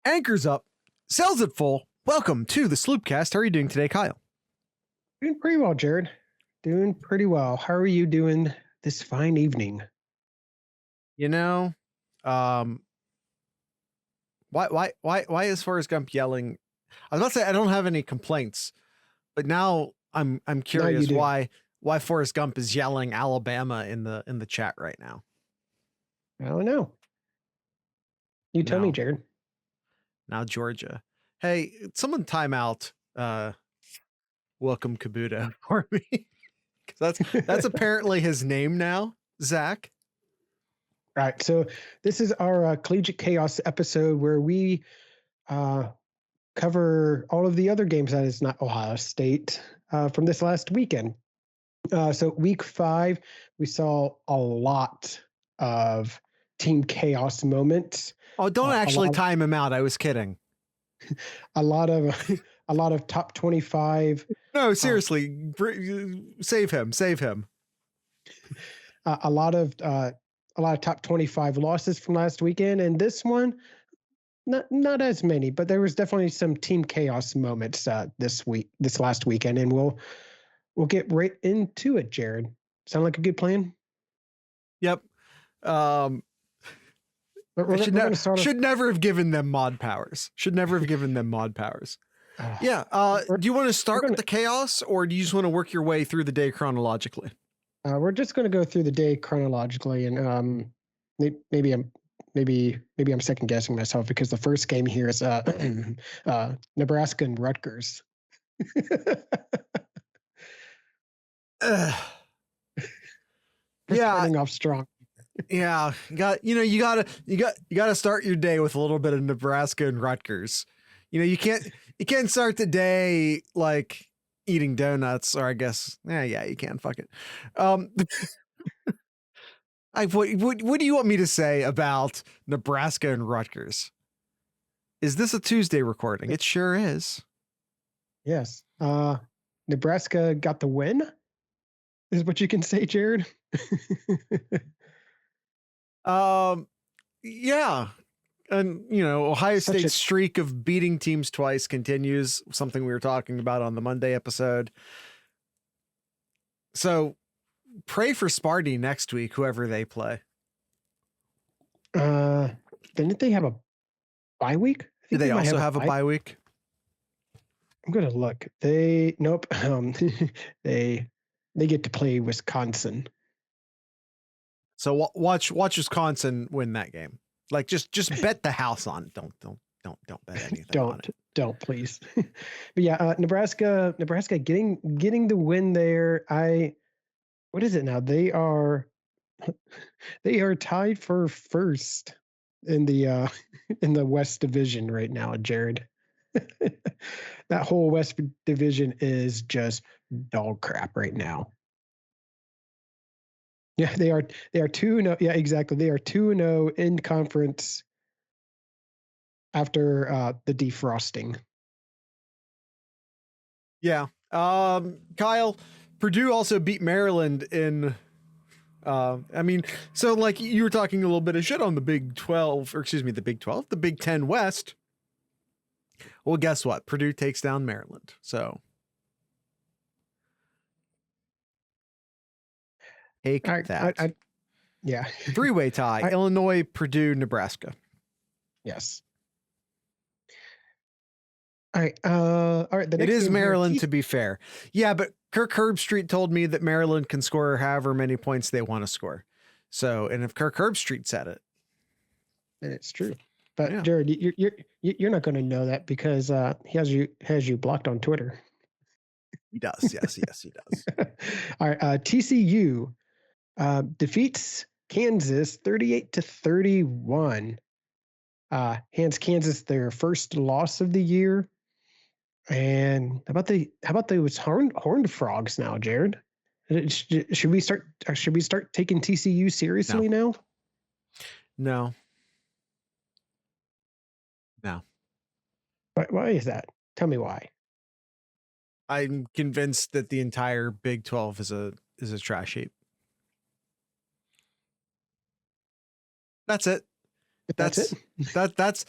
Anchors up, sails at full. Welcome to the Sloopcast. How are you doing today, Kyle? Doing pretty well, Jared. Doing pretty well. How are you doing this fine evening? You know, why is Forrest Gump yelling? I was about to say I don't have any complaints, but now I'm curious why Forrest Gump is yelling Alabama in the chat right now. I don't know. You tell me, Jared. Now Georgia. Hey, someone time out. Welcome Kabuto for me. That's apparently his name now, Zach. Right. So this is our Collegiate Chaos episode where we cover all of the other games that is not Ohio State from this last weekend. So week 5, we saw a lot of team chaos moments. Oh, don't actually time him out. I was kidding. A lot of top 25. No, seriously, save him. A lot of top 25 losses from last weekend, and this one, not as many, but there was definitely some team chaos moments this last weekend, and we'll get right into it. Jared, sound like a good plan? Yep. Should never have given them mod powers. Yeah. Do you want to start with the chaos, or do you just want to work your way through the day chronologically? We're just going to go through the day chronologically, and maybe I'm second guessing myself because the first game here is Nebraska and Rutgers. Yeah, starting off strong. Yeah, you gotta start your day with a little bit of Nebraska and Rutgers. You can't start the day like eating donuts, or I guess yeah you can. Fuck it. What do you want me to say about Nebraska and Rutgers? Is this a Tuesday recording? It sure is. Yes. Nebraska got the win, is what you can say, Jared. Yeah. And, Ohio State's streak of beating teams twice continues, something we were talking about on the Monday episode. So pray for Sparty next week, whoever they play. Didn't they have a bye week? Do they also have a bye week? I'm going to look. Nope. They get to play Wisconsin. So watch Wisconsin win that game. Like just bet the house on it. Don't bet anything on it. Don't please. But yeah, Nebraska getting the win there. What is it now? They are tied for first in the West Division right now, Jared. That whole West Division is just dog crap right now. Yeah, they are 2-0. Yeah, exactly. They are 2-0 in conference after the defrosting. Yeah. Kyle, Purdue also beat Maryland in so like you were talking a little bit of shit on the Big 12, or excuse me, the Big 12, the Big 10 West. Well, guess what? Purdue takes down Maryland. So take that. Yeah. 3-way tie. Illinois, Purdue, Nebraska. Yes. All right. It is Maryland, to be fair. Yeah, but Kirk Herbstreit told me that Maryland can score however many points they want to score. So, and if Kirk Herbstreit said it, then it's true. But yeah. Jared, you're not going to know that because he has you blocked on Twitter. He does. Yes, he does. All right. TCU defeats Kansas 38-31. Hands Kansas their first loss of the year. And how about those horned frogs now, Jared? Should we start taking TCU seriously now? No. Why is that? Tell me why. I'm convinced that the entire Big 12 is a trash heap. That's it. That's it. That's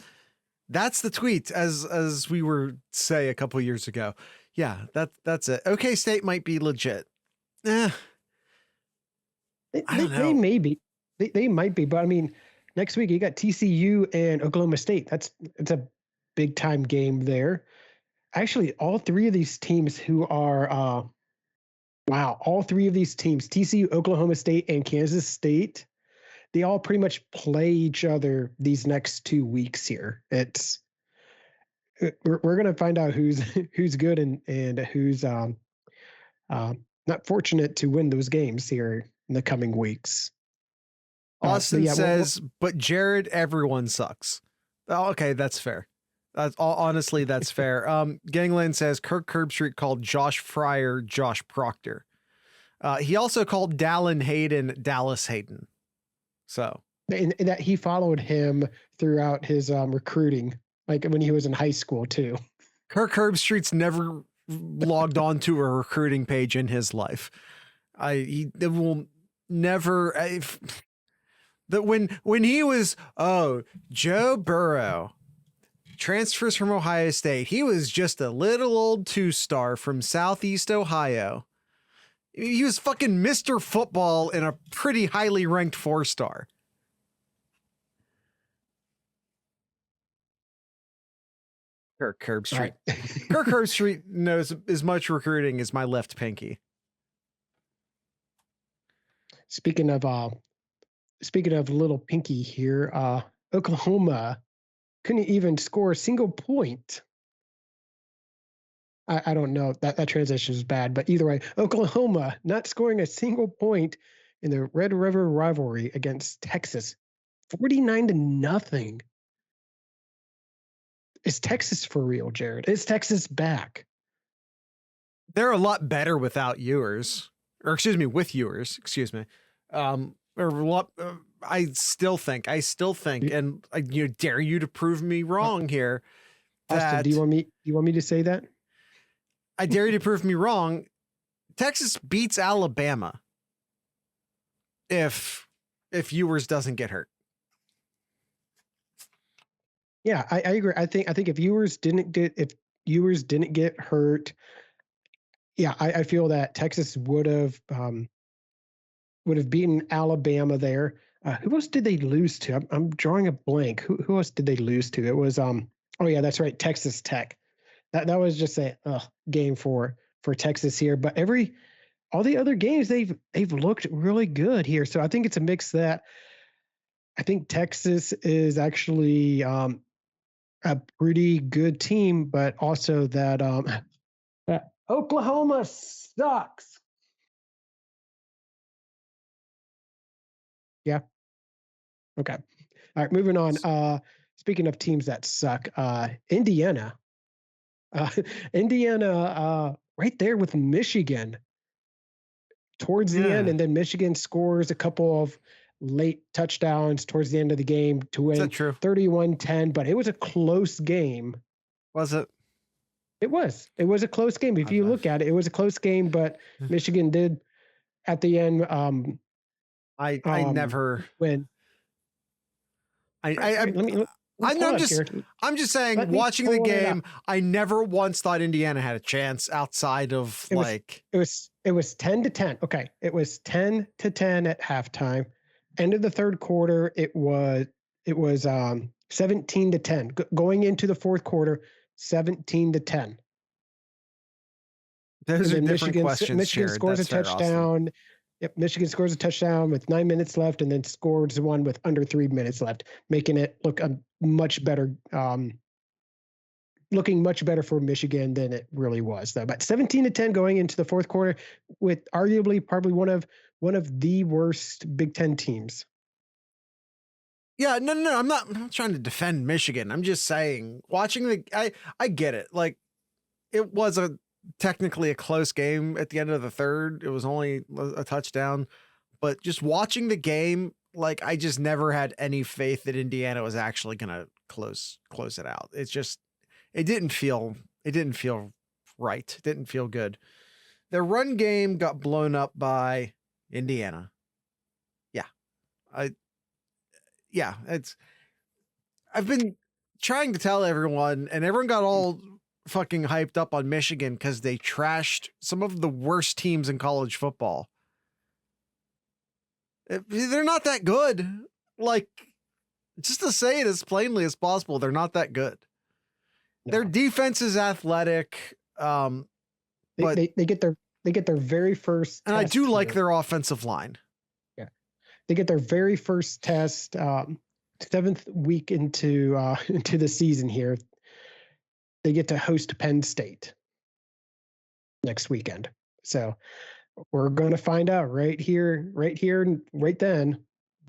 That's the tweet, as we were say a couple years ago. Yeah, that's it. OK State might be legit. I don't They know. may be. They might be, but I mean, next week you got TCU and Oklahoma State. It's a big time game there. Actually, all three of these teams who are all three of these teams, TCU, Oklahoma State, and Kansas State, they all pretty much play each other these next 2 weeks here. We're gonna find out who's good and who's not fortunate to win those games here in the coming weeks. Austin yeah, says, but Jared, everyone sucks. Oh, okay, that's fair. Honestly, that's fair. Gangland says Kirk Herbstreit called Josh Fryer Josh Proctor. He also called Dallin Hayden Dallas Hayden. So and that he followed him throughout his recruiting, like when he was in high school too. Kirk Herbstreit's never logged on to a recruiting page in his life. He will never. That when he was Joe Burrow transfers from Ohio State, he was just a little old 2-star from Southeast Ohio. He was fucking Mr. Football and a pretty highly ranked 4-star. Kirk Herbstreit. Right. Kirk Herbstreit knows as much recruiting as my left pinky. Speaking of little pinky here, Oklahoma couldn't even score a single point. I don't know, that transition is bad, but either way, Oklahoma not scoring a single point in the Red River rivalry against Texas, 49-0. Is Texas for real, Jared? Is Texas back? They're a lot better without Ewers, or excuse me, with Ewers. Excuse me. I still think, and I dare you to prove me wrong here. Austin, do you want me to say that? I dare you to prove me wrong. Texas beats Alabama if Ewers doesn't get hurt. Yeah, I agree. I think if Ewers didn't get hurt, yeah, I feel that Texas would have beaten Alabama there. Who else did they lose to? I'm drawing a blank. Who else did they lose to? It was oh yeah, that's right, Texas Tech. That was just a game for Texas here. But all the other games they've looked really good here. So I think it's a mix that I think Texas is actually a pretty good team, but also that Oklahoma sucks. Yeah. Okay. All right. Moving on. Speaking of teams that suck, Indiana. Indiana, right there with Michigan towards the end, and then Michigan scores a couple of late touchdowns towards the end of the game to win 31-10, but it was a close game. Was it? It was a close game. If you look at it, it was a close game, but Michigan did at the end. I never win. I'm just saying, watching the game, I never once thought Indiana had a chance outside of it was 10-10. Okay. It was 10-10 at halftime. End of the third quarter, it was 17-10. Going into the fourth quarter, 17-10. Those are different questions. Michigan scores a touchdown. Yep, Michigan scores a touchdown with 9 minutes left, and then scores one with under 3 minutes left, making it look much better, looking much better for Michigan than it really was. Though, but 17-10 going into the fourth quarter, with arguably probably one of the worst Big Ten teams. Yeah, no, I'm not trying to defend Michigan. I'm just saying, watching I get it. Like, it was technically a close game at the end of the third. It was only a touchdown, but just watching the game, like, I just never had any faith that Indiana was actually going to close it out. It's just, it didn't feel right. It didn't feel good. Their run game got blown up by Indiana. I've been trying to tell everyone, and everyone got all fucking hyped up on Michigan because they trashed some of the worst teams in college football. They're not that good. Like, just to say it as plainly as possible, they're not that good. No. Their defense is athletic. But they get their very first. And I do like their offensive line. Yeah, they get their very first test. 7th week into the season here. They get to host Penn State next weekend. So we're going to find out right here, right then,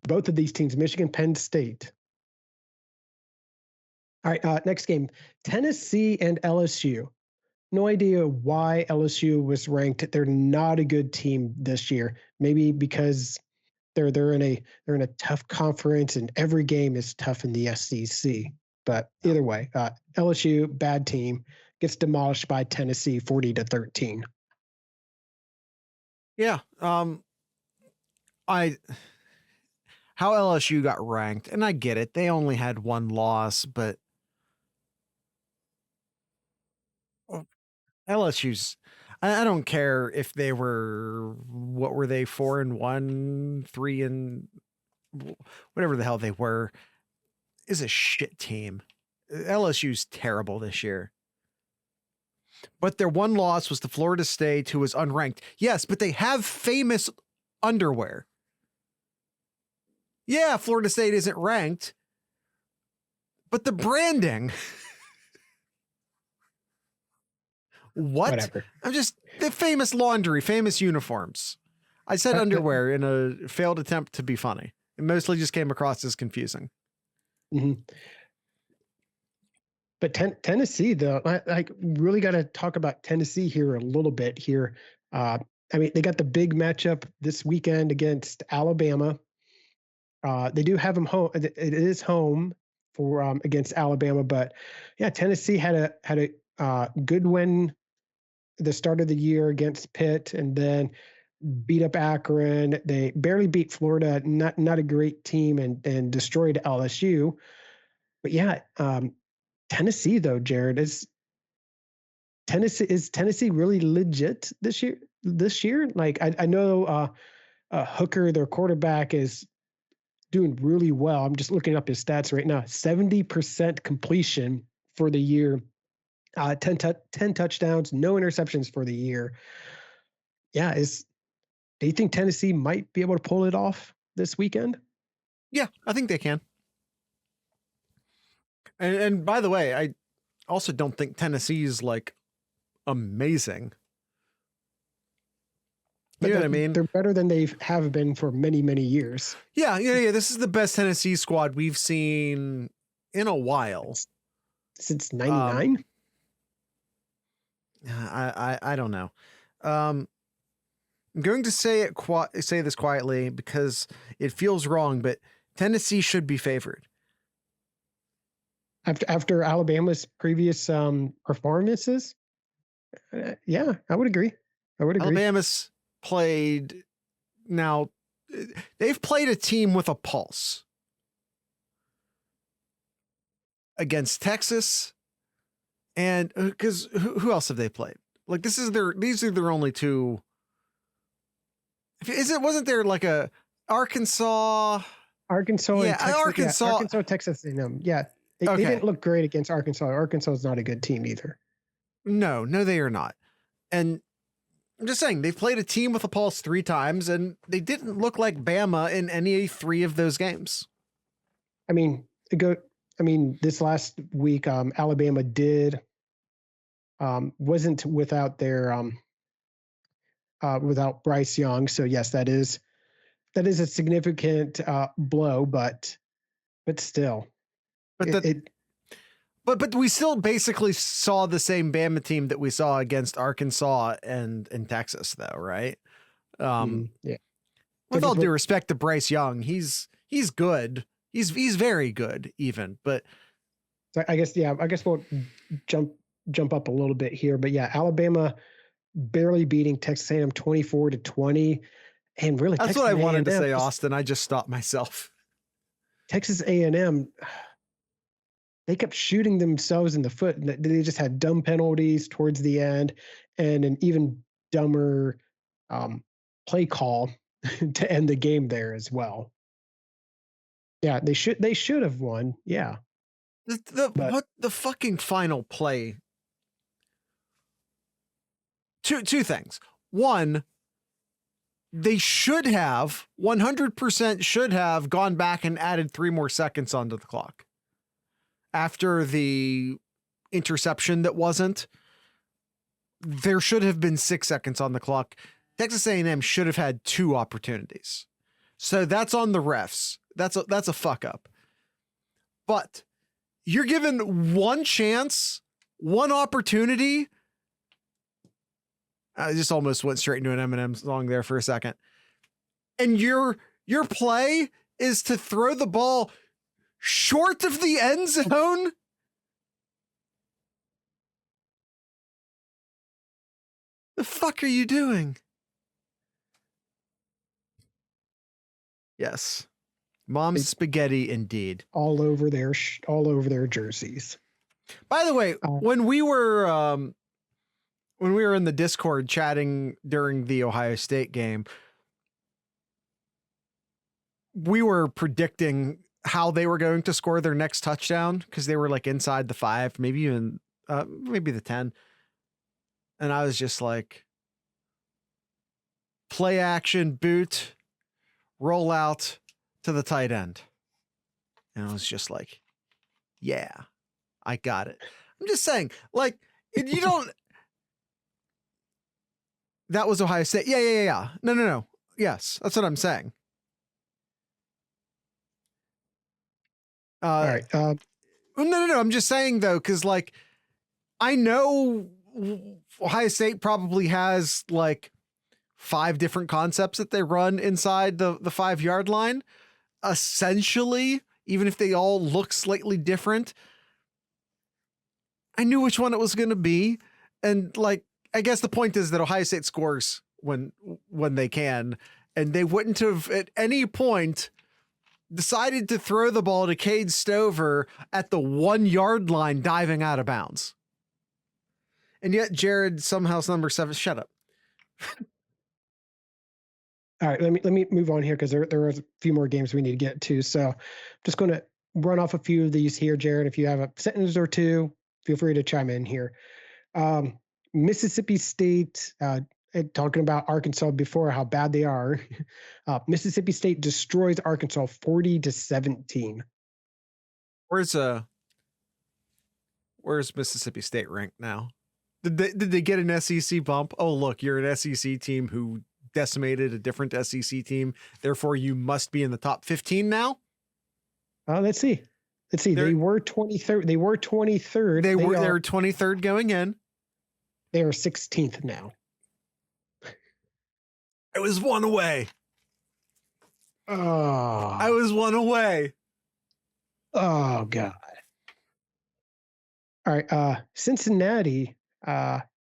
both of these teams, Michigan, Penn State. All right, next game, Tennessee and LSU. No idea why LSU was ranked. They're not a good team this year. Maybe because they're in a tough conference and every game is tough in the SEC. But either way, LSU, bad team, gets demolished by Tennessee 40-13. Yeah. How LSU got ranked, and I get it. They only had one loss, but LSU's, I don't care if they were, what were they, 4-1, 3 and whatever the hell they were, is a shit team. LSU's terrible this year. But their one loss was to Florida State, who was unranked. Yes, but they have famous underwear. Yeah, Florida State isn't ranked, but the branding. What? Whatever. I'm just the famous laundry, famous uniforms. I said underwear in a failed attempt to be funny. It mostly just came across as confusing. Mm-hmm. But Tennessee, though, I really got to talk about Tennessee here a little bit here. I mean, they got the big matchup this weekend against Alabama. They do have them home. It is home for against Alabama, but yeah, Tennessee had a good win the start of the year against Pitt, and then beat up Akron. They barely beat Florida, not a great team, and destroyed LSU. But yeah, Tennessee though, Jared, is Tennessee really legit this year? Like I know Hooker, their quarterback, is doing really well. I'm just looking up his stats right now. 70% completion for the year. 10 touchdowns, no interceptions for the year. Yeah, do you think Tennessee might be able to pull it off this weekend? Yeah, I think they can. And by the way, I also don't think Tennessee's like amazing. You know what I mean? They're better than they have been for many, many years. Yeah. This is the best Tennessee squad we've seen in a while. Since 99? I don't know. I'm going to say this quietly because it feels wrong, but Tennessee should be favored. After Alabama's previous performances? Yeah, I would agree. Alabama's played, now they've played a team with a pulse against Texas, and because who else have they played? Like these are their only two. Wasn't there like a Arkansas, yeah, and Texas, Arkansas, Texas, and yeah. They didn't look great against Arkansas. Arkansas is not a good team either. No, they are not. And I'm just saying, they've played a team with a pulse 3 times, and they didn't look like Bama in any 3 of those games. I mean, this last week, Alabama wasn't without their without Bryce Young. So yes, that is a significant blow, but still. But we still basically saw the same Bama team that we saw against Arkansas and Texas, though, right? Yeah. With all due respect to Bryce Young, he's good. He's very good, even. But I guess we'll jump up a little bit here. But yeah, Alabama barely beating Texas A&M 24-20, and really that's Texas what I A&M, wanted to say, Austin. I just stopped myself. Texas A&M. they kept shooting themselves in the foot. They just had dumb penalties towards the end, and an even dumber play call to end the game there as well. Yeah, they should have won. Yeah. What the fucking final play? Two things. One, they should have 100% should have gone back and added 3 more seconds onto the clock after the interception that wasn't. There should have been 6 seconds on the clock. Texas A&M should have had 2 opportunities. So that's on the refs. That's a fuck up. But you're given 1 chance, 1 opportunity. I just almost went straight into an Eminem song there for a second. And your play is to throw the ball short of the end zone. The fuck are you doing? Yes. Mom's spaghetti indeed. All over their jerseys. By the way, when we were in the Discord chatting during the Ohio State game, we were predicting how they were going to score their next touchdown because they were like inside the 5, maybe even maybe the 10. And I was just like, play action, boot, roll out to the tight end. And I was just like, yeah, I got it. I'm just saying, like, you don't. That was Ohio State. Yeah. No. Yes, that's what I'm saying. All right. No. I'm just saying though, because like, I know Ohio State probably has like 5 different concepts that they run inside the 5-yard line. Essentially, even if they all look slightly different, I knew which one it was going to be. And like, I guess the point is that Ohio State scores when they can, and they wouldn't have at any point decided to throw the ball to Cade Stover at the 1-yard line diving out of bounds. And yet Jared somehow number 7. Shut up. All right, let me move on here because there are a few more games we need to get to. So I'm just going to run off a few of these here, Jared. If you have a sentence or two, feel free to chime in here. Mississippi State, talking about Arkansas before, how bad they are. Mississippi State destroys Arkansas 40-17. Where's Mississippi State ranked now? Did they get an SEC bump? Oh, look, you're an SEC team who decimated a different SEC team. Therefore, you must be in the top 15 now. Let's see. They were 23rd. They were 23rd. They were 23rd going in. They are 16th now. I was 1 away. Oh. I was 1 away. Oh God. All right. Cincinnati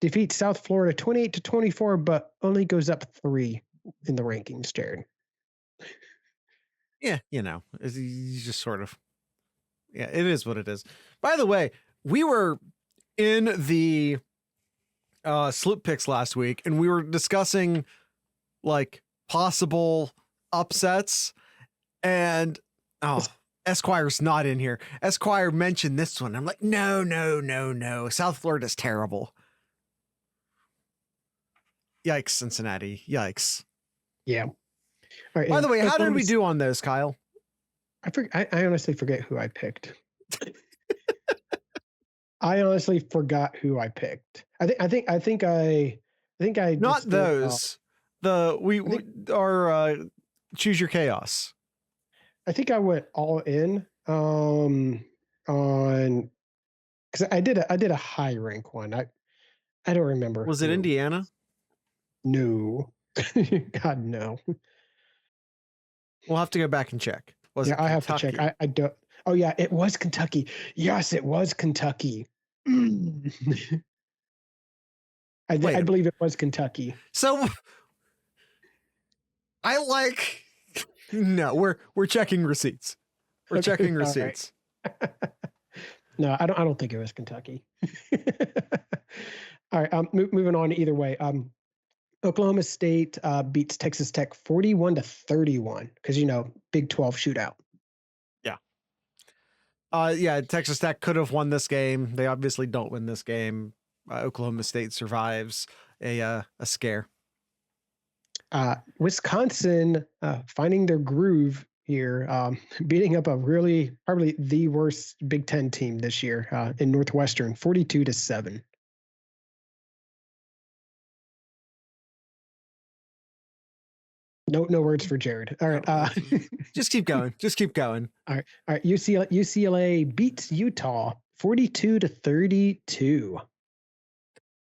defeats South Florida 28-24, but only goes up 3 in the rankings, Jared. Yeah, it's just sort of. Yeah, it is what it is. By the way, we were in the Sloop Picks last week, and we were discussing like possible upsets, and Esquire's not in here. Esquire mentioned this one. I'm like, no. South Florida's terrible. Yikes, Cincinnati. Yikes. Yeah. All right. By the way, how did we do on those, Kyle? I honestly forget who I picked. I honestly forgot who I picked. I think I not those. We are choose your chaos. I think I went all in on because I did a high rank one. I don't remember. Was it Indiana? No. God no. We'll have to go back and check. I have to check. I don't. Oh yeah, it was Kentucky. Yes, it was Kentucky. I believe it was Kentucky. So no, we're checking receipts. We're checking receipts. All No, I don't think it was Kentucky. All right, moving on either way. Oklahoma State beats Texas Tech 41-31 because Big 12 shootout. Yeah. Yeah, Texas Tech could have won this game. They obviously don't win this game. Oklahoma State survives a scare. Wisconsin finding their groove here, beating up probably the worst Big Ten team this year in Northwestern, 42-7. No words for Jared. All right. Just keep going. Just keep going. All right. UCLA beats Utah 42-32.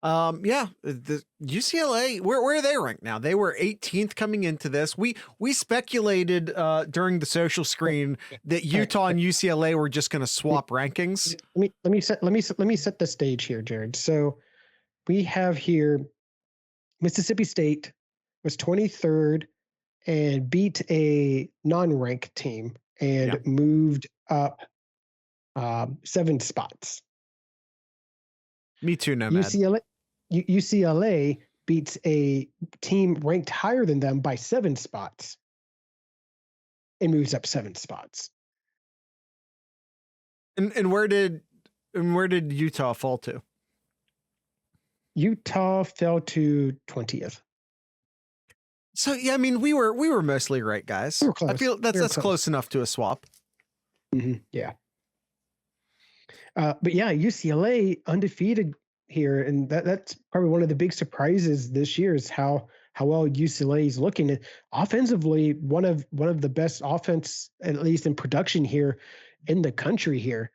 Yeah, the UCLA, where are they ranked now? They were 18th coming into this. We speculated during the social screen that Utah and UCLA were just going to swap rankings. Let me set the stage here, Jared. So we have here Mississippi State was 23rd and beat a non-ranked team and moved up 7 spots. Me too, Nomad. UCLA beats a team ranked higher than them by 7 spots and moves up 7 spots. And where did Utah fall to? Utah fell to 20th. So yeah, I mean we were mostly right, guys. We were close. I feel that's close enough to a swap. Mm-hmm. Yeah. But yeah, UCLA undefeated here, and that's probably one of the big surprises this year is how well UCLA is looking. Offensively, one of the best offense, at least in production here in the country here.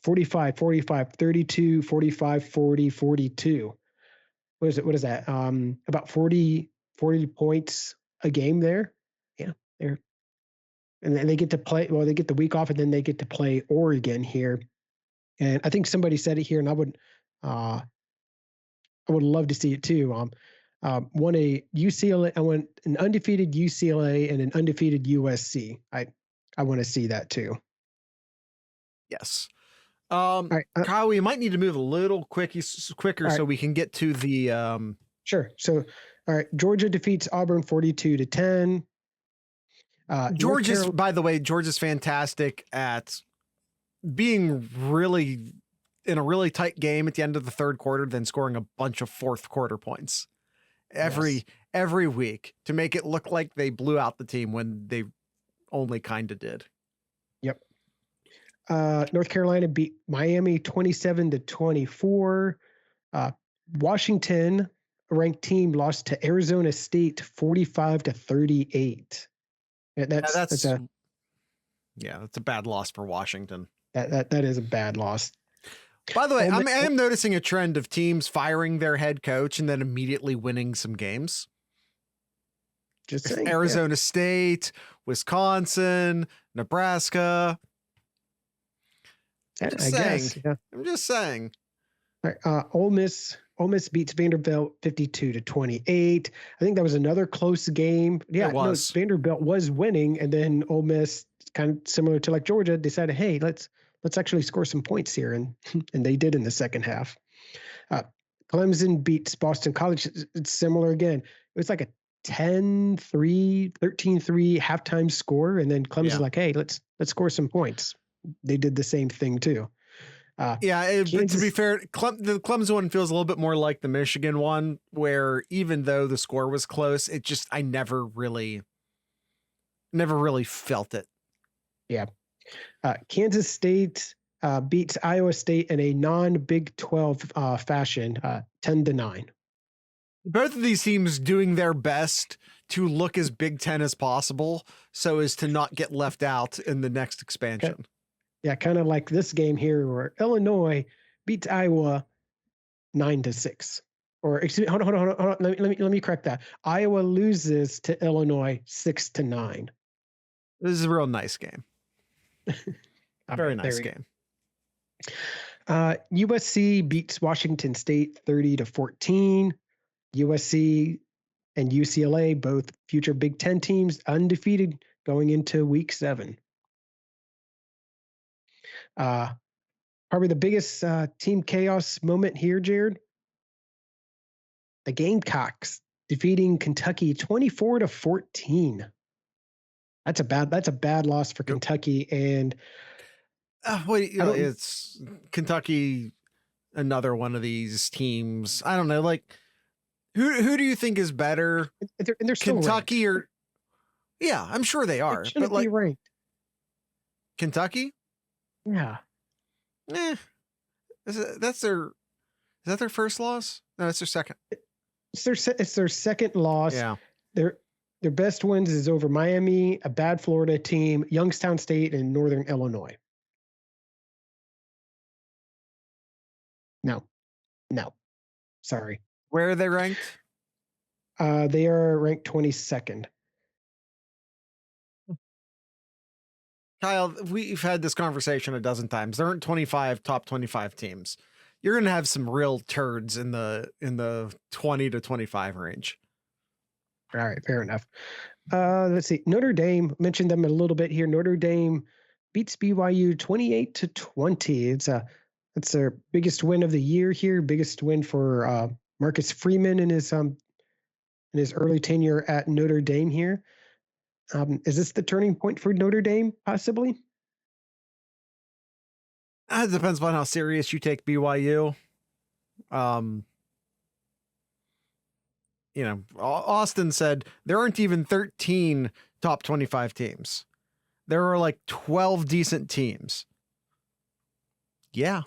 45, 45, 32, 45, 40, 42. What is that? About 40 points a game there. Yeah, they're, and then they get to play. Well, they get the week off, and then they get to play Oregon here. And I think somebody said it here, and I would love to see it too. Won a UCLA. I want an undefeated UCLA and an undefeated USC. I want to see that too. Yes. Right, Kyle, we might need to move a little quicker right. so we can get to the. Sure. So, all right. Georgia defeats Auburn 42-10. By the way, Georgia's fantastic at being really in a really tight game at the end of the third quarter, then scoring a bunch of fourth quarter points every week to make it look like they blew out the team when they only kind of did. Yep. North Carolina beat Miami 27-24. Washington, a ranked team, lost to Arizona State 45-38. That's a bad loss for Washington. That is a bad loss. By the way, I am noticing a trend of teams firing their head coach and then immediately winning some games. Just saying, Arizona State, Wisconsin, Nebraska. I'm just saying. All right, Ole Miss beats Vanderbilt 52-28. I think that was another close game. Yeah, it was. Vanderbilt was winning, and then Ole Miss, kind of similar to like Georgia, decided, hey, let's actually score some points here, and they did in the second half. Clemson beats Boston College. It's similar again. It was like a 10-3, 13-3 halftime score, and then Clemson's like, hey, let's score some points. They did the same thing too. But to be fair, the Clemson one feels a little bit more like the Michigan one, where even though the score was close, I never really felt it. Yeah. Kansas State beats Iowa State in a non-Big 12 fashion, 10-9. Both of these teams doing their best to look as Big Ten as possible so as to not get left out in the next expansion. Okay. Yeah, kind of like this game here where Illinois beats Iowa 9-6. Or excuse me, hold on. Let me correct that. Iowa loses to Illinois 6-9. This is a real nice game. Very nice game. USC beats Washington State 30-14. USC and UCLA, both future Big Ten teams, undefeated going into week 7. Probably the biggest team chaos moment here, Jared. The Gamecocks defeating Kentucky 24-14. That's a bad loss for Kentucky. And it's Kentucky, another one of these teams. I don't know, like who do you think is better? They're still Kentucky ranked. or yeah, I'm sure they are. Shouldn't but like be ranked. Kentucky? Yeah. Is that their first loss? No, it's their second. It's their second loss. Yeah. Their best wins is over Miami, a bad Florida team, Youngstown State, and Northern Illinois. No. Sorry. Where are they ranked? They are ranked 22nd. Kyle, we've had this conversation a dozen times. There aren't 25 top 25 teams. You're going to have some real turds in the 20 to 25 range. All right, fair enough. Let's see. Notre Dame, mentioned them a little bit here. Notre Dame beats BYU 28-20. It's their biggest win of the year here. Biggest win for Marcus Freeman in his early tenure at Notre Dame here. Is this the turning point for Notre Dame, possibly? It depends on how serious you take BYU. Austin said there aren't even 13 top 25 teams. There are like 12 decent teams. Yeah.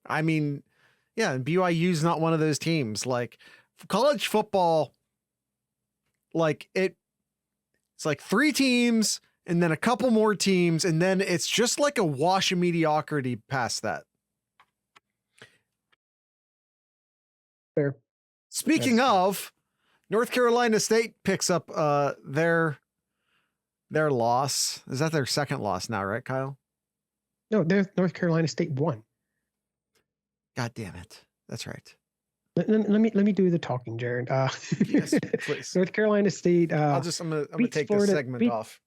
I mean, yeah, and BYU's not one of those teams. Like college football, like it's like 3 teams and then a couple more teams, and then it's just like a wash of mediocrity past that. Fair. Speaking of, North Carolina State picks up their loss. Is that their second loss now, right, Kyle? No, North Carolina State won. God damn it. That's right. Let me do the talking, Jared. Yes, please. North Carolina State. I'm gonna take this segment off.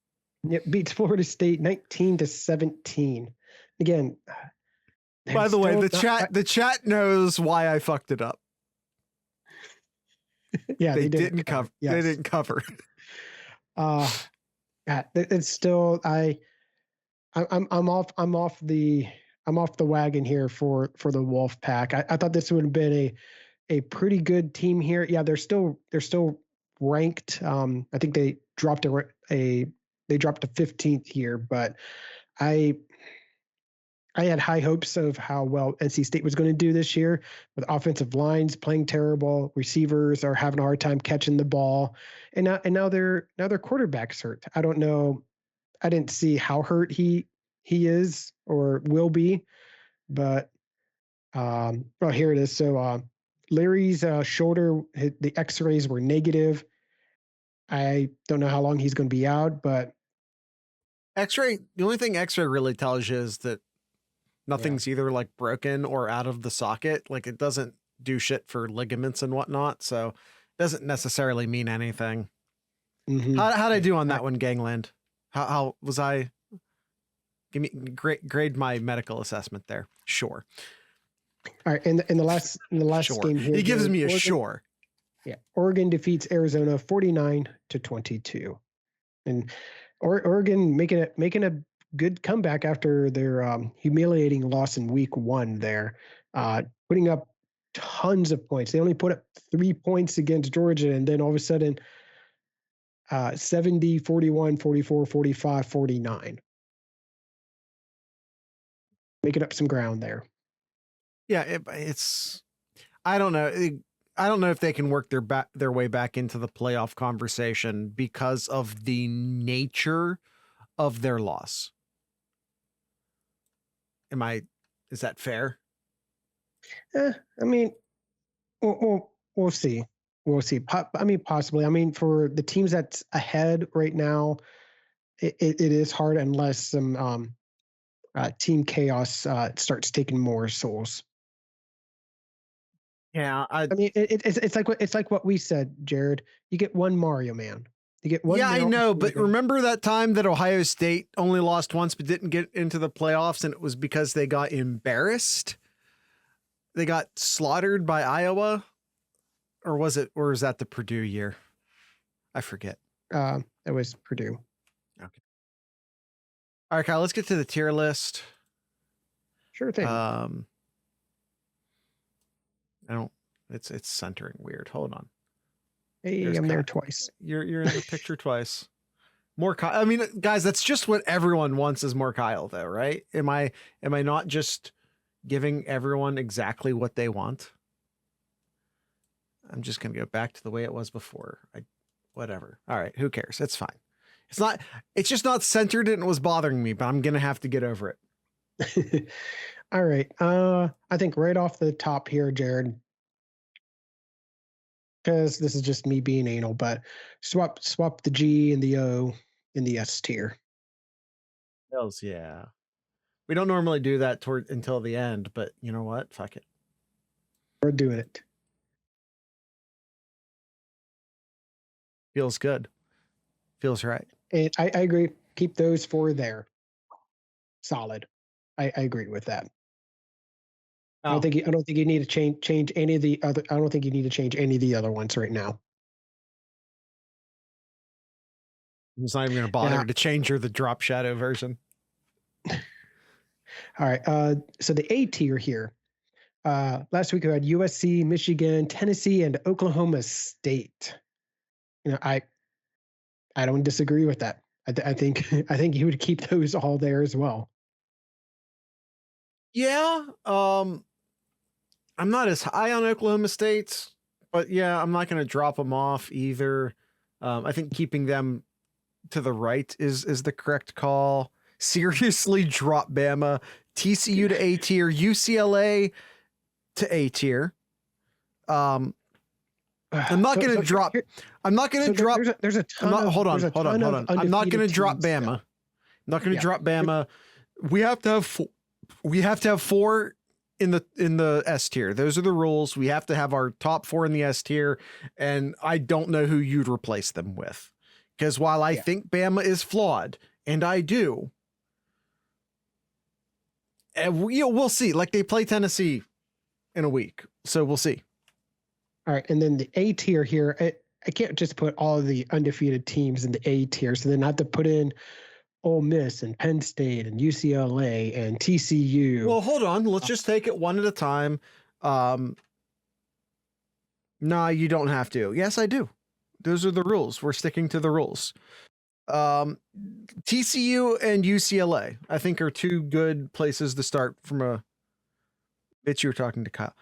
Yeah, beats Florida State 19-17. Again. By the way, the chat knows why I fucked it up. Yeah, they didn't cover. Yes. They didn't cover. It's still I'm off the wagon here for the Wolf Pack. I thought this would have been a pretty good team here. Yeah, they're still ranked. I think they dropped to 15th here, but I had high hopes of how well NC State was going to do this year, with offensive lines playing terrible, receivers are having a hard time catching the ball, and now their quarterback's hurt. I don't know. I didn't see how hurt he is or will be, but here it is. So Larry's shoulder, the X-rays were negative. I don't know how long he's going to be out, but X-ray. The only thing X-ray really tells you is that nothing's either like broken or out of the socket. Like it doesn't do shit for ligaments and whatnot. So it doesn't necessarily mean anything. Mm-hmm. How'd I do on that one, Gangland? How was I? Give me grade my medical assessment there. Sure. All right. In the last sure. game here, he gives me a sure. Yeah. Oregon defeats Arizona 49-22. And Oregon making a good comeback after their humiliating loss in week 1 there, putting up tons of points. They only put up 3 points against Georgia, and then all of a sudden 70, 41, 44, 45, 49. Making up some ground there. Yeah, it's I don't know. I don't know if they can work their way back into the playoff conversation because of the nature of their loss. Is that fair? I mean, we'll see. We'll see. Possibly. I mean, for the teams that's ahead right now, it is hard unless some team chaos starts taking more souls. Yeah, I mean, it's like what we said, Jared. You get one Mario Man. You get one. Yeah, I now know, before but you go. remember that time that Ohio State only lost once but didn't get into the playoffs, and it was because they got embarrassed? They got slaughtered by Iowa? Or was that the Purdue year? I forget. That was Purdue. Okay. All right, Kyle, let's get to the tier list. Sure thing. I don't. It's centering weird. Hold on. Hey, There's I'm there Kyle. twice. You're in the picture twice. More Kyle. I mean, guys, that's just what everyone wants is more Kyle, though, right? Am I not just giving everyone exactly what they want? I'm just gonna go back to the way it was before. Whatever. All right, who cares? It's fine. It's just not centered and it was bothering me, but I'm gonna have to get over it. All right. I think right off the top here, Jared, because this is just me being anal, but swap the G and the O in the S tier. Hells yeah. We don't normally do that until the end, but you know what? Fuck it. We're doing it. Feels good. Feels right. And I agree. Keep those four there. Solid. I agree with that. Oh. I don't think you need to change any of the other. I don't think you need to change any of the other ones right now. I'm just not even going to bother to change the drop shadow version. All right. So the A tier here. Last week we had USC, Michigan, Tennessee, and Oklahoma State. I don't disagree with that. I think you would keep those all there as well. Yeah. I'm not as high on Oklahoma State, but yeah, I'm not going to drop them off either. I think keeping them to the right is the correct call. Seriously, drop Bama, TCU to A tier, UCLA to A tier. I'm not going to drop. I'm not going to drop. There's a ton. Hold on. I'm not going to drop Bama. I'm not going to drop Bama. We have to have 4 in the S tier. Those are the rules. We have to have our top 4 in the S tier, and I don't know who you'd replace them with. Because while I think Bama is flawed, and I do, we'll see. Like, they play Tennessee in a week, so we'll see. All right, and then the A tier here, I can't just put all of the undefeated teams in the A tier, so then I have to put in Ole Miss and Penn State and UCLA and TCU. Well, hold on. Let's just take it one at a time. No, you don't have to. Yes, I do. Those are the rules. We're sticking to the rules. TCU and UCLA, I think, are 2 good places to start from a bitch. You were talking to Kyle.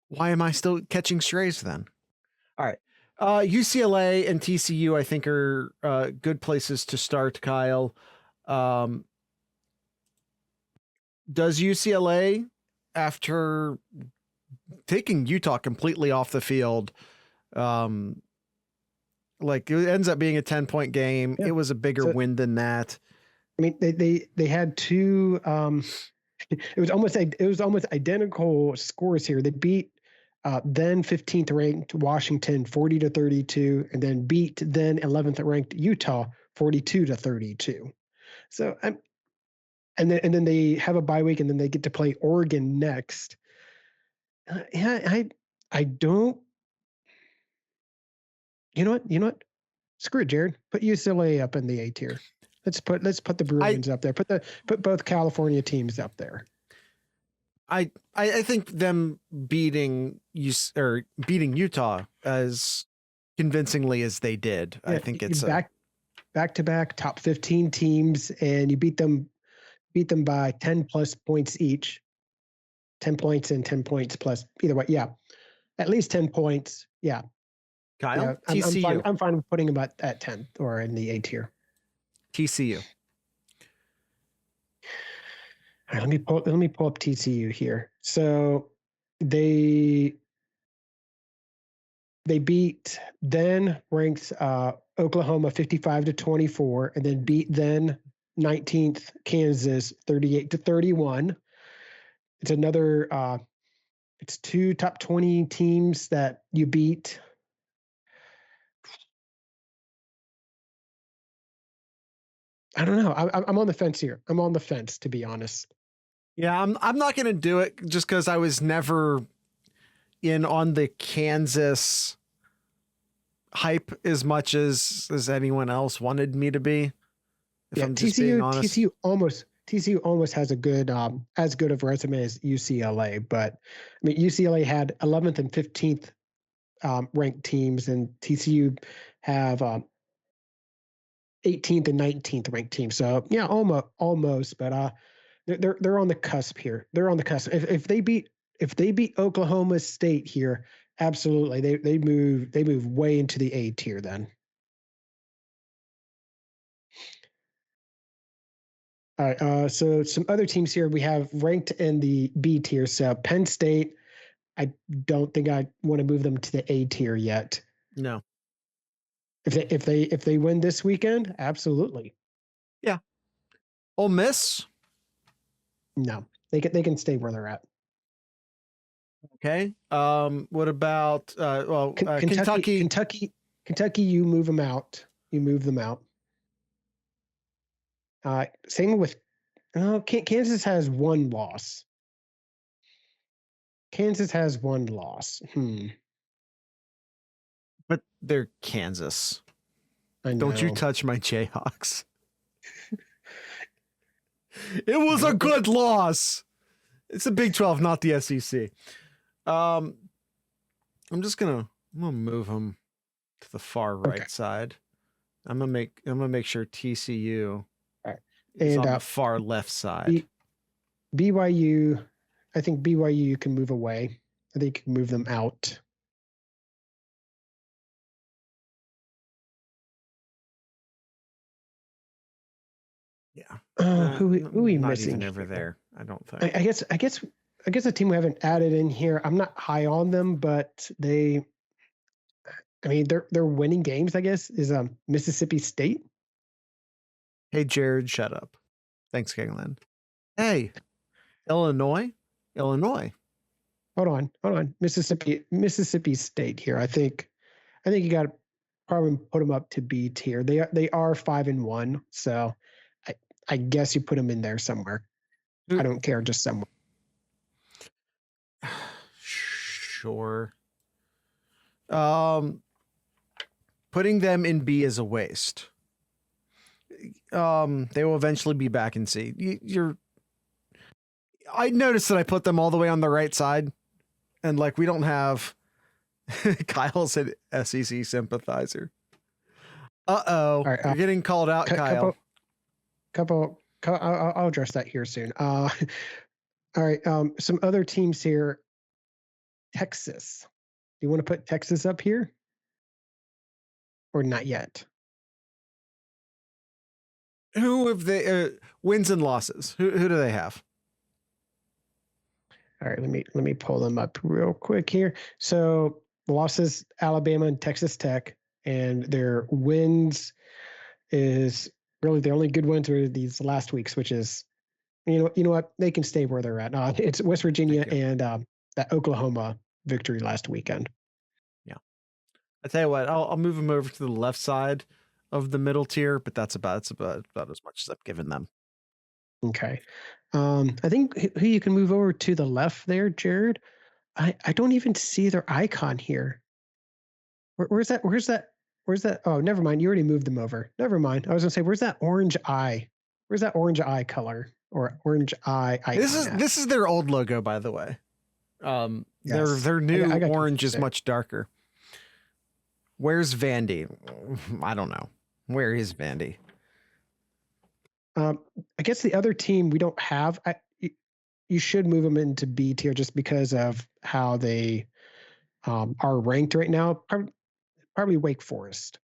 Why am I still catching strays then? All right. UCLA and TCU, I think, are good places to start, Kyle. Does UCLA, after taking Utah completely off the field, like, it ends up being a 10-point game. Yeah. It was a bigger win than that. I mean, they had 2. It was almost identical scores here. They beat then 15th ranked Washington 40-32, and then beat then 11th ranked Utah 42-32. So and then they have a bye week, and then they get to play Oregon next. I don't. You know what? Screw it, Jared. Put UCLA up in the A tier. Let's put the Bruins up there. Put both California teams up there. I think them beating Utah as convincingly as they did. I think it's back to back top 15 teams, and you beat them by 10 plus points each. 10 points and 10 points plus either way. Yeah, at least 10 points. Yeah. Kyle, yeah, TCU. I'm fine with putting them at 10 or in the A tier. TCU. All right, let me pull up TCU here. So they beat then ranked Oklahoma 55-24, and then beat then 19th Kansas 38-31. It's another. It's 2 top 20 teams that you beat. I don't know. I'm on the fence here. I'm on the fence, to be honest. Yeah, I'm not gonna do it just because I was never in on the Kansas hype as much as anyone else wanted me to be. If Yeah, I'm just being honest. TCU almost has a good as good of a resume as UCLA, but I mean UCLA had 11th and 15th ranked teams, and TCU have 18th and 19th ranked teams. So yeah, almost, but they're on the cusp here. They're on the cusp. If they beat Oklahoma State here, absolutely they move way into the A tier then. All right. So some other teams here we have ranked in the B tier. So Penn State, I don't think I want to move them to the A tier yet. No. If they win this weekend, absolutely. Yeah. Ole Miss. No, they can stay where they're at. Okay. What about Kentucky? Kentucky, you move them out. You move them out. Same with Kansas has one loss. Kansas has one loss. But they're Kansas. I know. Don't you touch my Jayhawks. It was a good loss. It's the Big 12, not the SEC. I'm gonna move them to the far right side. I'm gonna make sure TCU is on the far left side. BYU, I think BYU can move away. I think you can move them out. Yeah. Who are we missing even over there? I don't think. I guess a team we haven't added in here. I'm not high on them, but they're winning games. I guess is Mississippi State. Hey Jared, shut up. Thanks, Gangland. Hey, Illinois. Hold on. Mississippi State here. I think you got to probably put them up to B tier. They are 5-1, so I guess you put them in there somewhere. I don't care, just somewhere. Sure. Putting them in B is a waste. They will eventually be back in C. I noticed that I put them all the way on the right side, and like we don't have Kyle's an SEC sympathizer. Right, you're getting called out, Kyle. I'll address that here soon. All right. Some other teams here. Texas. Do you want to put Texas up here? Or not yet? Who have they wins and losses? Who do they have? All right, let me pull them up real quick here. So losses, Alabama and Texas Tech, and their wins is really the only good ones are these last weeks, which is, you know what, they can stay where they're at. It's West Virginia and that Oklahoma victory last weekend. Yeah, I tell you what, I'll move them over to the left side of the middle tier, but that's about as much as I've given them. Okay. I think who you can move over to the left there, Jared. I don't even see their icon here. Where's that? Oh, never mind. You already moved them over. Never mind. I was gonna say, where's that orange eye? Where's that orange eye color or orange eye icon? This is their old logo, by the way. Yes. Their new I got orange is much darker. Where's Vandy? I don't know. Where is Vandy? I guess the other team we don't have. You should move them into B tier just because of how they are ranked right now. Probably Wake Forest.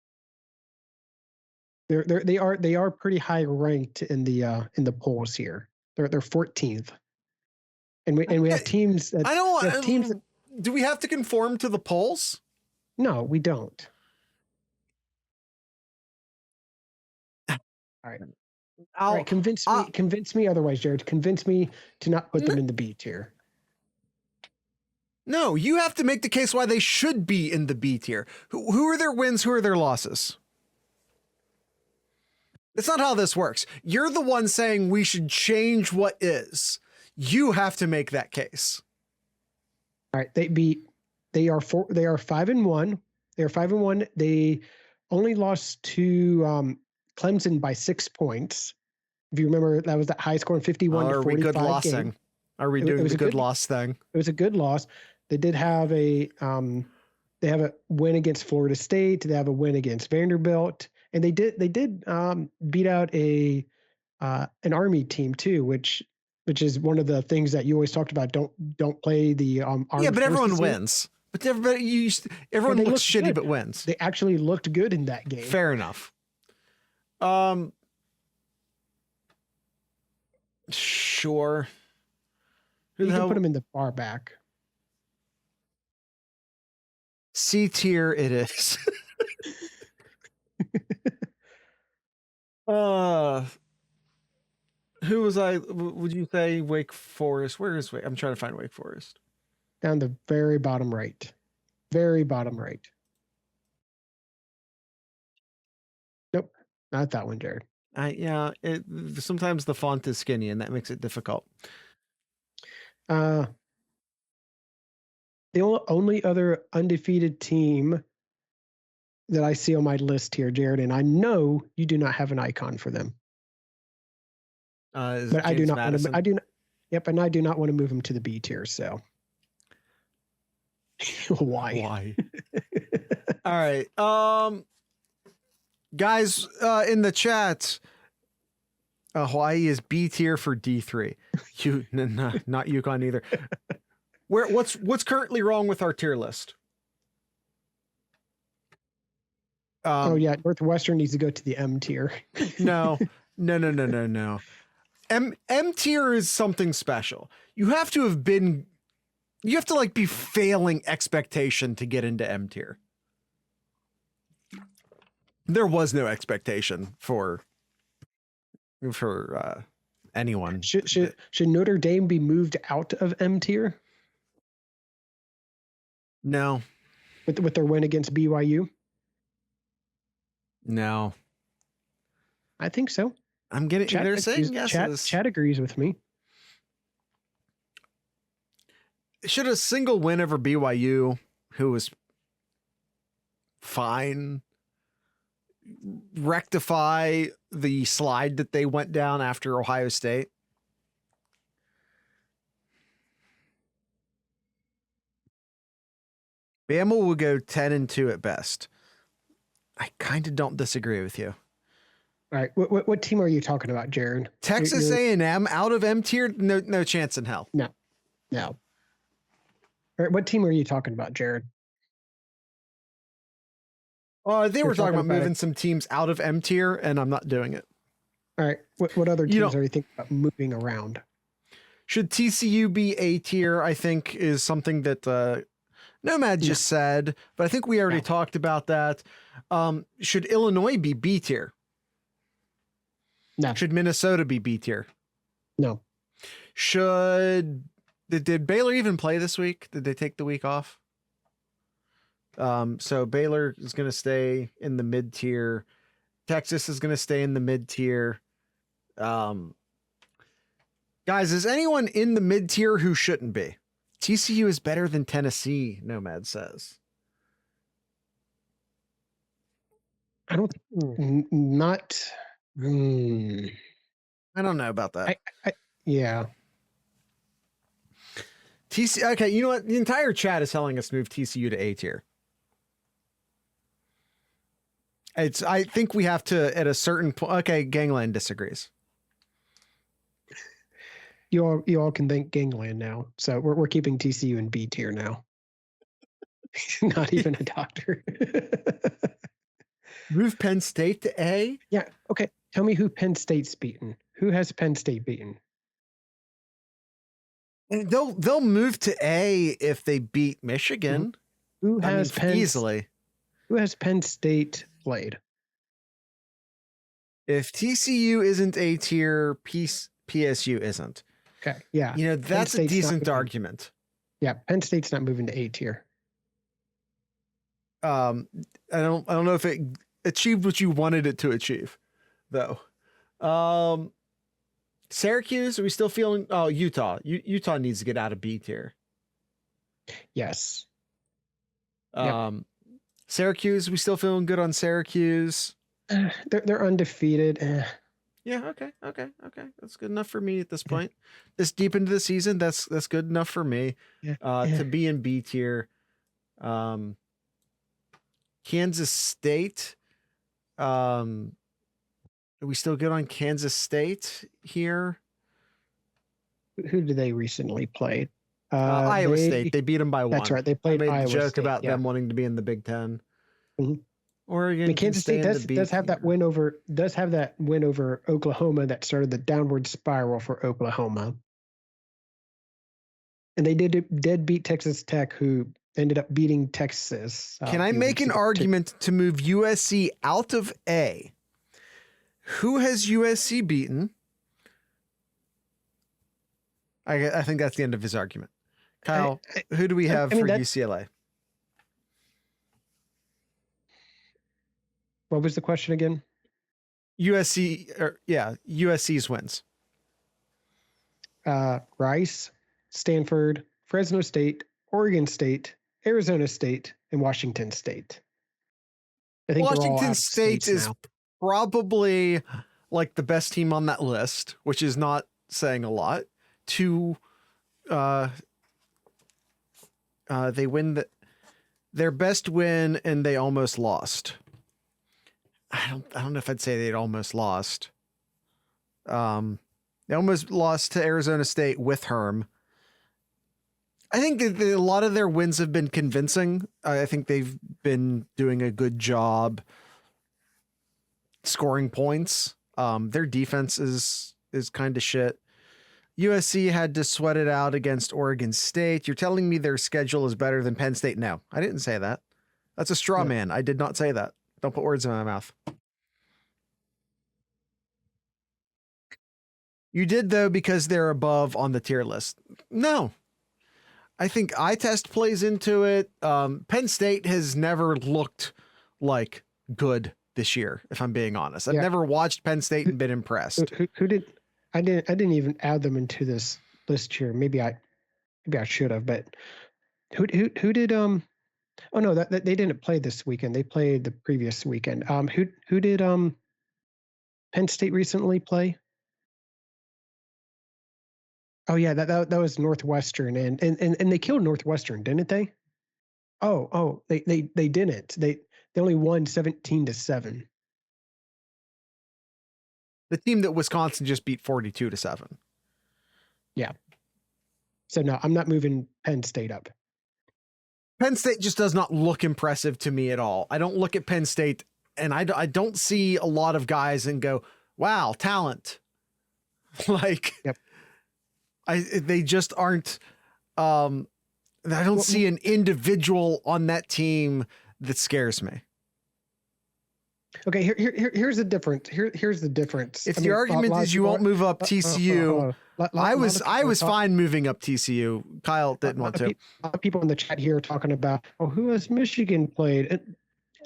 They are pretty high ranked in the polls here. They're 14th, and we have teams. Do we have to conform to the polls? No, we don't. All right. All right, convince me otherwise, Jared. Convince me to not put them in the B tier. No, you have to make the case why they should be in the B tier. Who are their wins? Who are their losses? That's not how this works. You're the one saying we should change what is. You have to make that case. All right. They are 5-1. They are 5-1. They only lost to Clemson by 6 points. If you remember, that was that high score in 51 to 45 Are we good lossing? game. Are we doing the good loss thing? It was a good loss. They did have a win against Florida State. They have a win against Vanderbilt, and they did beat out an Army team too, which is one of the things that you always talked about. Don't play the Armed but everyone Forces wins. But everyone looks shitty good. but wins. They actually looked good in that game. Fair enough. Sure. You can put them in the far back. C tier it is. Who was I? Would you say Wake Forest? Where is Wake? I'm trying to find Wake Forest. Down the very bottom right. Very bottom right. Nope, not that one, Jared. Sometimes the font is skinny and that makes it difficult. The only other undefeated team that I see on my list here, Jared, and I know you do not have an icon for them. But I do not want to. Yep, and I do not want to move them to the B tier. So why? All right, guys, in the chat, Hawaii is B tier for D3. Not UConn either. What's currently wrong with our tier list? Northwestern needs to go to the M tier. No. M tier is something special. You have to be failing expectation to get into M tier. There was no expectation for anyone. Should Notre Dame be moved out of M tier? No. With their win against BYU? No. I think so. They're saying yes. Chad agrees with me. Should a single win over BYU, who was fine, rectify the slide that they went down after Ohio State? Bama will go 10-2 at best. I kind of don't disagree with you. All right, what team are you talking about, Jared? Texas A&M out of M tier? No chance in hell. No. All right, what team are you talking about, Jared? They were talking about moving some teams out of M tier, and I'm not doing it. All right, what other teams are you thinking about moving around? Should TCU be A tier? I think is something that Nomad just said, but I think we already talked about that. Should Illinois be B tier? No. Should Minnesota be B tier? No. Did Baylor even play this week? Did they take the week off? So Baylor is going to stay in the mid tier. Texas is going to stay in the mid tier. Guys, is anyone in the mid tier who shouldn't be? TCU is better than Tennessee, Nomad says. I don't. Not. I don't know about that. Yeah. Okay, you know what? The entire chat is telling us to move TCU to A tier. I think we have to at a certain point. Okay, Gangland disagrees. You all can thank Gangland now. So we're keeping TCU in B tier now. Not even a doctor. Move Penn State to A? Yeah. Okay. Tell me who Penn State's beaten. Who has Penn State beaten? And they'll move to A if they beat Michigan. Who has easily? Who has Penn State played? If TCU isn't A tier, PSU isn't. Okay. Yeah. That's a decent argument. Yeah. Penn State's not moving to A tier. I don't know if it achieved what you wanted it to achieve. though. Syracuse, are we still feeling? Oh, Utah. Utah needs to get out of B tier. Yes. Syracuse, we still feeling good on Syracuse? They're undefeated. Yeah, okay. That's good enough for me at this point. This deep into the season, that's good enough for me. To be in B tier. Kansas State. Are we still good on Kansas State here? Who did they recently play? Iowa State. They beat them by 1. That's right. They played I made Iowa the joke State, about them wanting to be in the Big Ten. Mhm. Oregon. I mean, Kansas State does have that win over Oklahoma that started the downward spiral for Oklahoma. And they did beat Texas Tech, who ended up beating Texas. Can I make an argument to move USC out of A? Who has USC beaten? I think that's the end of his argument. Kyle, who do we have for UCLA? What was the question again? USC's wins. Rice, Stanford, Fresno State, Oregon State, Arizona State, and Washington State. I think Washington State is probably like the best team on that list, which is not saying a lot. They win their best win, and they almost lost. I don't know if I'd say they'd almost lost. They almost lost to Arizona State with Herm. I think that a lot of their wins have been convincing. I think they've been doing a good job scoring points. Their defense is kind of shit. USC had to sweat it out against Oregon State. You're telling me their schedule is better than Penn State? No, I didn't say that. That's a straw man. I did not say that. Don't put words in my mouth. You did, though, because they're above on the tier list. No. I think eye test plays into it. Penn State has never looked like good this year, if I'm being honest. I've never watched Penn State and been impressed. Who did? I didn't even add them into this list here. Maybe I should have. But who did? Oh no, that they didn't play this weekend. They played the previous weekend. Who did? Penn State recently play? Oh yeah, that was Northwestern, and they killed Northwestern, didn't they? Oh, they didn't. They only won 17-7. The team that Wisconsin just beat 42-7. Yeah. So no, I'm not moving Penn State up. Penn State just does not look impressive to me at all. I don't look at Penn State and I don't see a lot of guys and go, wow, talent. Like, they just aren't. I don't see an individual on that team that scares me. Okay, here's the difference. Here's the difference. If the argument is you won't move up TCU, I was fine moving up TCU. Kyle didn't want to. A lot of people in the chat here are talking about, who has Michigan played?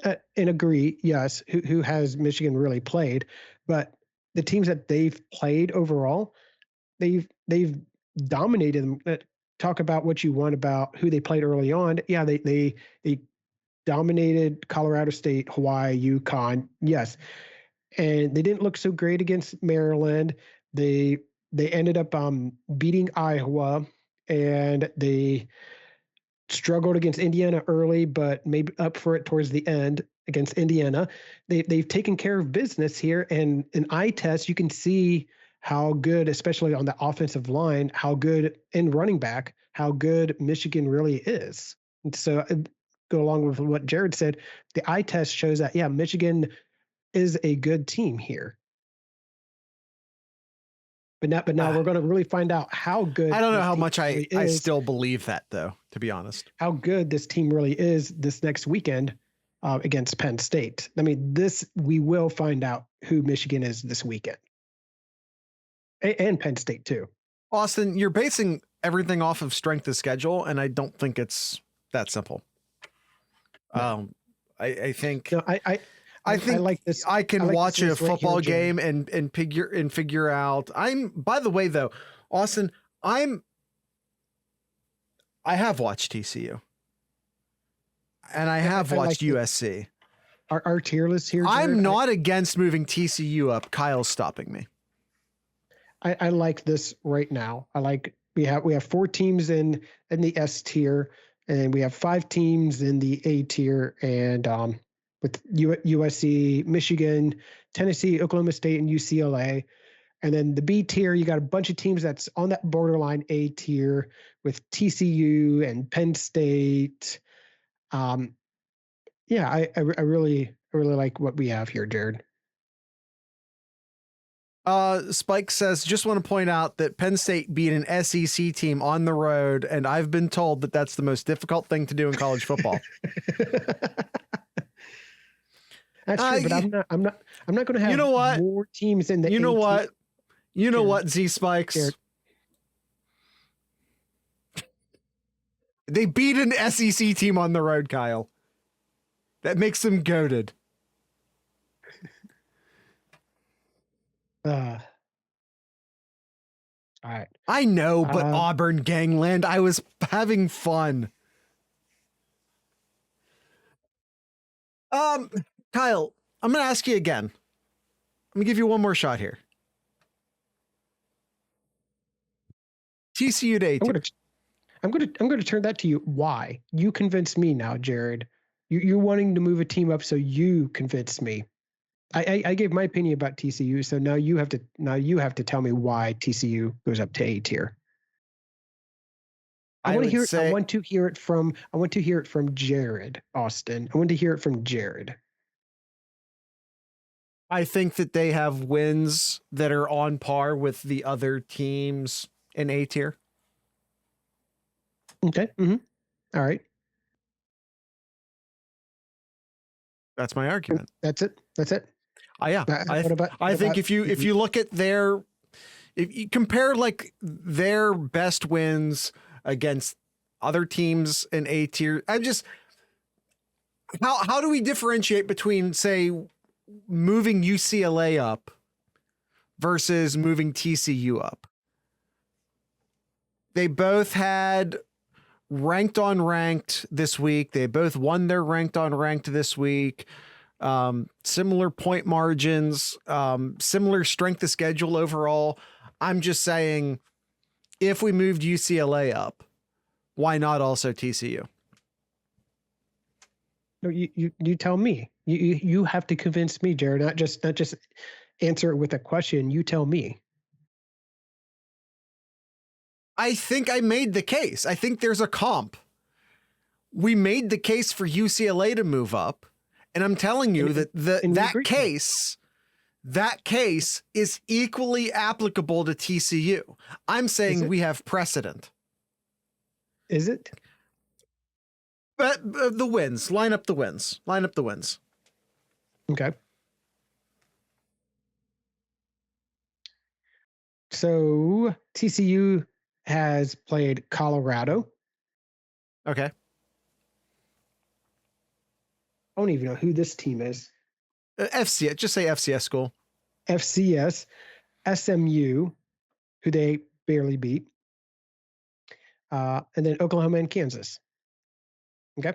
And agree, yes, who has Michigan really played? But the teams that they've played overall, they've dominated them. Talk about what you want about who they played early on. Yeah, they dominated Colorado State, Hawaii, UConn. Yes. And they didn't look so great against Maryland. They ended up beating Iowa, and they struggled against Indiana early, but maybe up for it towards the end against Indiana. They've taken care of business here, and in eye test, you can see how good, especially on the offensive line, how good in running back, how good Michigan really is. And so go along with what Jared said, the eye test shows that, Michigan is a good team here. But now we're going to really find out how good. I don't know how much I still believe that, though, to be honest. How good this team really is this next weekend against Penn State. I mean, we will find out who Michigan is this weekend. And Penn State, too. Austin, you're basing everything off of strength of schedule, and I don't think it's that simple. I think. No, I think like this. I can like watch this a list right here, football Jared. game and figure out. By the way though, Austin, I have watched TCU and I have I like watched USC. our tier list here, Jared. I'm not against moving TCU up. Kyle's stopping me. I like this right now. I like we have 4 teams in the S tier, and we have 5 teams in the A tier, and with USC, Michigan, Tennessee, Oklahoma State, and UCLA. And then the B tier, you got a bunch of teams that's on that borderline A tier with TCU and Penn State. Yeah, I really like what we have here, Jared. Spike says, just want to point out that Penn State beat an SEC team on the road, and I've been told that that's the most difficult thing to do in college football. That's true, but I'm not going to have more teams in the. You know what? You know what, Z Spikes? Jared. They beat an SEC team on the road, Kyle. That makes them goated. All right. I know, but Auburn gangland, I was having fun. Kyle, I'm going to ask you again. Let me give you one more shot here. TCU to 18. I'm going to turn that to you. Why? You convinced me now, Jared. You're wanting to move a team up, so you convinced me. I gave my opinion about TCU, so now you have to tell me why TCU goes up to A tier. I want to hear it from Jared, Austin. I want to hear it from Jared. I think that they have wins that are on par with the other teams in A tier. Okay. Mm-hmm. All right. That's my argument. That's it. Yeah. I think if you look at if you compare like their best wins against other teams in A tier, how do we differentiate between, say, moving UCLA up versus moving TCU up? They both had ranked on ranked this week. They both won their ranked on ranked this week. Similar point margins, similar strength of schedule overall. I'm just saying, if we moved UCLA up, why not also TCU? No, you tell me. You have to convince me, Jared. Not just answer it with a question. You tell me. I think I made the case. I think there's a comp. We made the case for UCLA to move up, and I'm telling you that case is equally applicable to TCU. I'm saying we have precedent. Is it? But the wins. Line up the wins. Okay. So TCU has played Colorado. Okay. I don't even know who this team is. FCS. Just say FCS school. FCS. SMU, who they barely beat. And then Oklahoma and Kansas. Okay.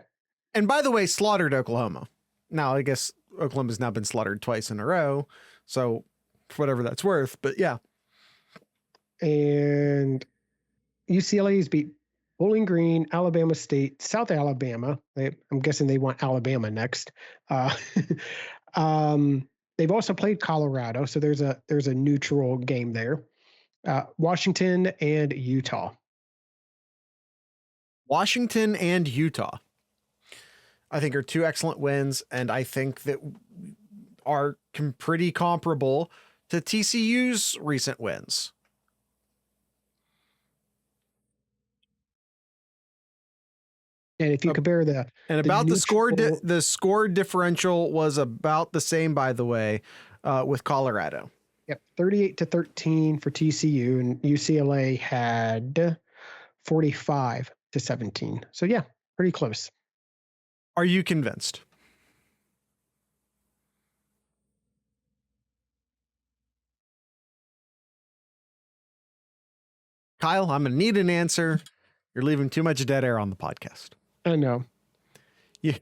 And by the way, slaughtered Oklahoma. Now, I guess Oklahoma's now been slaughtered twice in a row. So, for whatever that's worth. But yeah. And UCLA's beat Bowling Green, Alabama State, South Alabama. I'm guessing they want Alabama next. They've also played Colorado, so there's a neutral game there. Washington and Utah. Washington and Utah, I think, are 2 excellent wins, and I think that are pretty comparable to TCU's recent wins. And if you compare the score differential was about the same, by the way, with Colorado. Yep, 38-13 for TCU, and UCLA had 45-17. So yeah, pretty close. Are you convinced? Kyle, I'm gonna need an answer. You're leaving too much dead air on the podcast. I know. Yeah.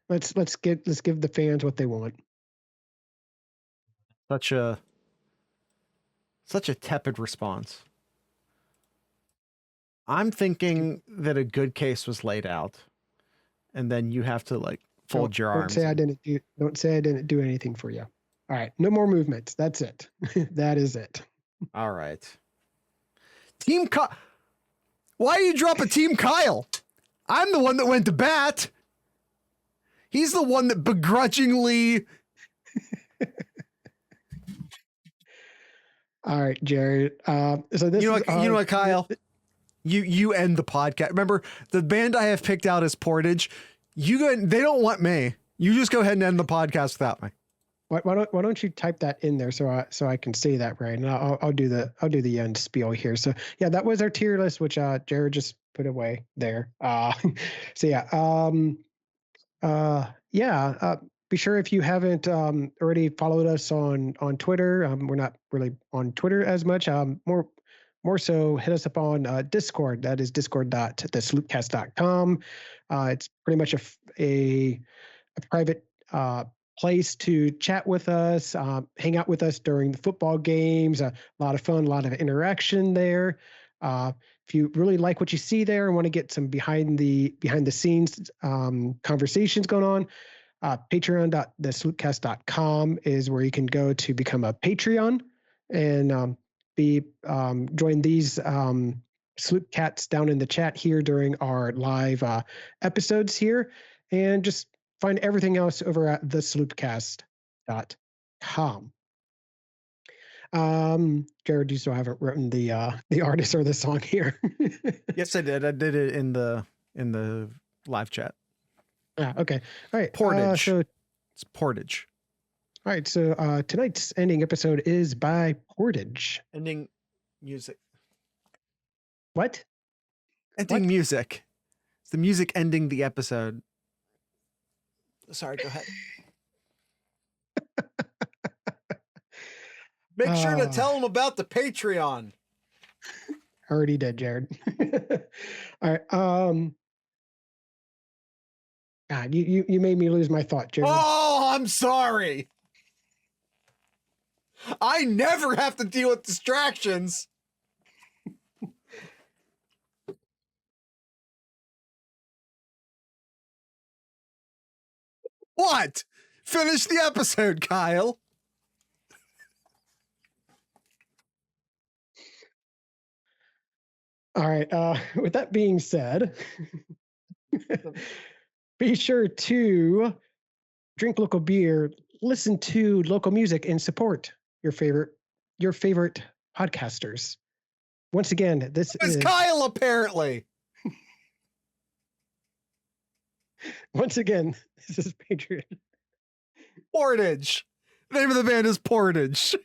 Let's give the fans what they want. Such a tepid response. I'm thinking that a good case was laid out, and then you have to like fold your arms. Don't say I didn't do anything for you. All right, no more movements. That's it. That is it. All right. Team Kyle. Why do you drop a Team Kyle? I'm the one that went to bat. He's the one that begrudgingly. All right, Jared. So this you know what, Kyle? You end the podcast. Remember, the band I have picked out is Portage. They don't want me. You just go ahead and end the podcast without me. Why don't you type that in there so I can say that right, and I'll do the end spiel here. So yeah, that was our tier list, which Jared just put away there. So yeah, be sure if you haven't already followed us on Twitter. We're not really on Twitter as much. More so, hit us up on Discord. That is discord.thesloopcast.com. It's pretty much a private place to chat with us, hang out with us during the football games. A lot of fun, a lot of interaction there. If you really like what you see there and want to get some behind the scenes conversations going on, patreon.thesloopcast.com is where you can go to become a Patreon and join these Sloop Cats down in the chat here during our live episodes here, and just find everything else over at thesloopcast.com. Jared, you still haven't written the artist or the song here. Yes, I did. I did it in the live chat. Okay. All right. Portage. So it's Portage. All right. So tonight's ending episode is by Portage. Ending music. What? Ending music. It's the music ending the episode. Sorry, go ahead. Make sure to tell them about the Patreon. Already did, Jared. All right. God, you made me lose my thought, Jared. Oh, I'm sorry. I never have to deal with distractions. What? Finish the episode, Kyle. All right. With that being said, be sure to drink local beer, listen to local music, and support your favorite podcasters. Once again, this is Kyle, apparently. Once again, this is Patreon. Portage. The name of the band is Portage.